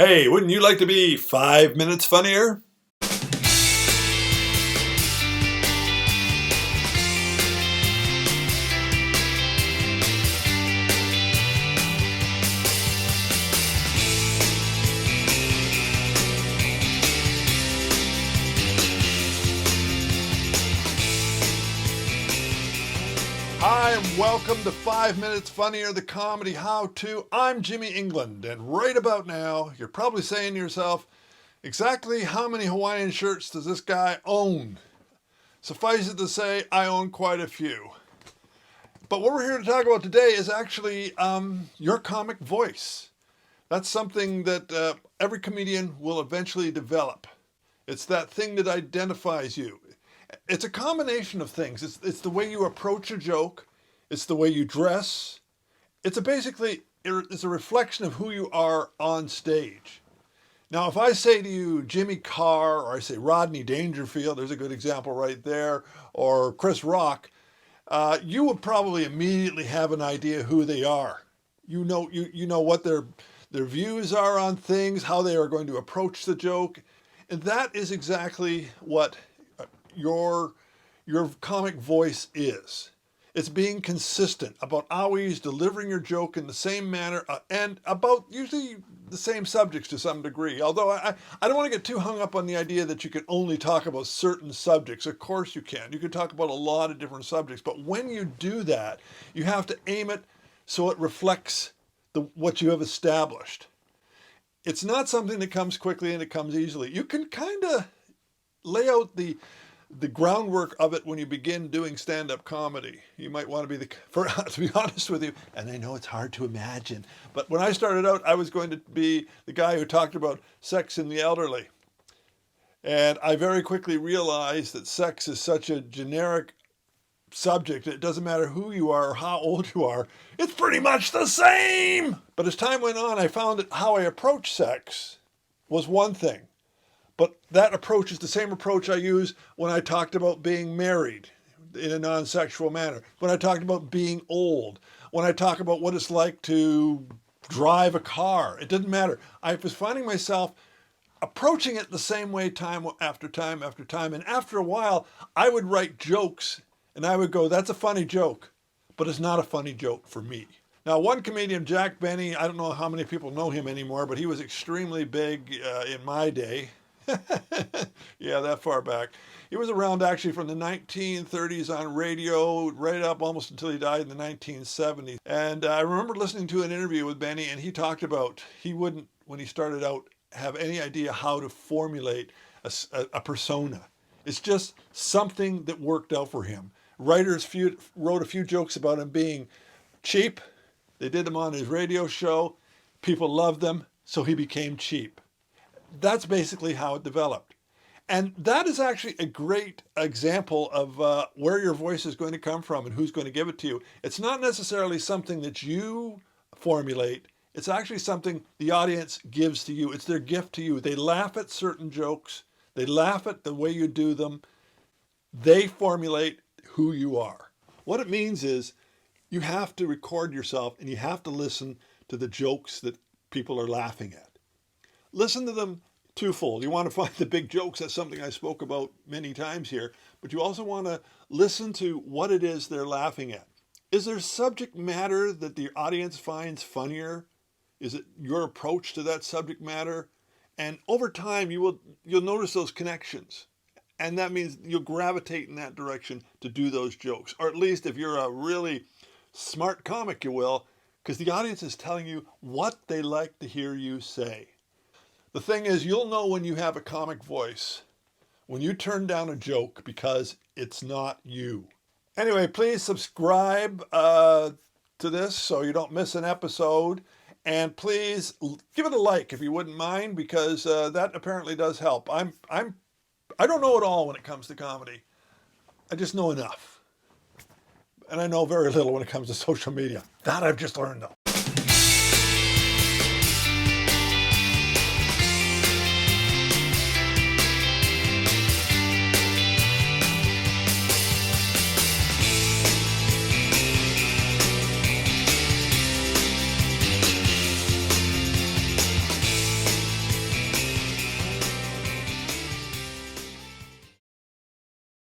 Hey, wouldn't you like to be 5 minutes funnier? Hi, and welcome to 5 Minutes Funnier, the comedy how-to. I'm Jimmy England, and right about now, you're probably saying to yourself, exactly how many Hawaiian shirts does this guy own? Suffice it to say, I own quite a few. But what we're here to talk about today is actually your comic voice. That's something that every comedian will eventually develop. It's that thing that identifies you. It's a combination of things. It's the way you approach a joke. It's the way you dress. It's a reflection of who you are on stage. Now, if I say to you Jimmy Carr, or I say Rodney Dangerfield, there's a good example right there, or Chris Rock, you would probably immediately have an idea who they are. You know what their views are on things, how they are going to approach the joke, and that is exactly what your comic voice is. It's being consistent about always delivering your joke in the same manner and about usually the same subjects to some degree. Although I don't want to get too hung up on the idea that you can only talk about certain subjects. Of course you can. You can talk about a lot of different subjects. But when you do that, you have to aim it so it reflects what you have established. It's not something that comes quickly and it comes easily. You can kind of lay out the groundwork of it when you begin doing stand-up comedy. You might want to to be honest with you, and I know it's hard to imagine, but when I started out, I was going to be the guy who talked about sex in the elderly. And I very quickly realized that sex is such a generic subject. It doesn't matter who you are or how old you are. It's pretty much the same. But as time went on, I found that how I approach sex was one thing. But that approach is the same approach I use when I talked about being married in a non-sexual manner, when I talked about being old, when I talk about what it's like to drive a car. It didn't matter. I was finding myself approaching it the same way time after time after time. And after a while, I would write jokes and I would go, that's a funny joke, but it's not a funny joke for me. Now, one comedian, Jack Benny, I don't know how many people know him anymore, but he was extremely big in my day. Yeah, that far back. He was around actually from the 1930s on radio, right up almost until he died in the 1970s. And I remember listening to an interview with Benny, and he talked about he wouldn't, when he started out, have any idea how to formulate a persona. It's just something that worked out for him. Writers wrote a few jokes about him being cheap. They did them on his radio show. People loved them, so he became cheap. That's basically how it developed. And that is actually a great example of where your voice is going to come from and who's going to give it to you. It's not necessarily something that you formulate. It's actually something the audience gives to you. It's their gift to you. They laugh at certain jokes. They laugh at the way you do them. They formulate who you are. What it means is you have to record yourself and you have to listen to the jokes that people are laughing at. Listen to them twofold. You want to find the big jokes. That's something I spoke about many times here. But you also want to listen to what it is they're laughing at. Is there subject matter that the audience finds funnier? Is it your approach to that subject matter? And over time, you'll notice those connections. And that means you'll gravitate in that direction to do those jokes. Or at least if you're a really smart comic, you will, because the audience is telling you what they like to hear you say. The thing is, you'll know when you have a comic voice, when you turn down a joke because it's not you. Anyway, please subscribe to this so you don't miss an episode. And please give it a like if you wouldn't mind, because that apparently does help. I don't know it all when it comes to comedy. I just know enough. And I know very little when it comes to social media. That I've just learned though.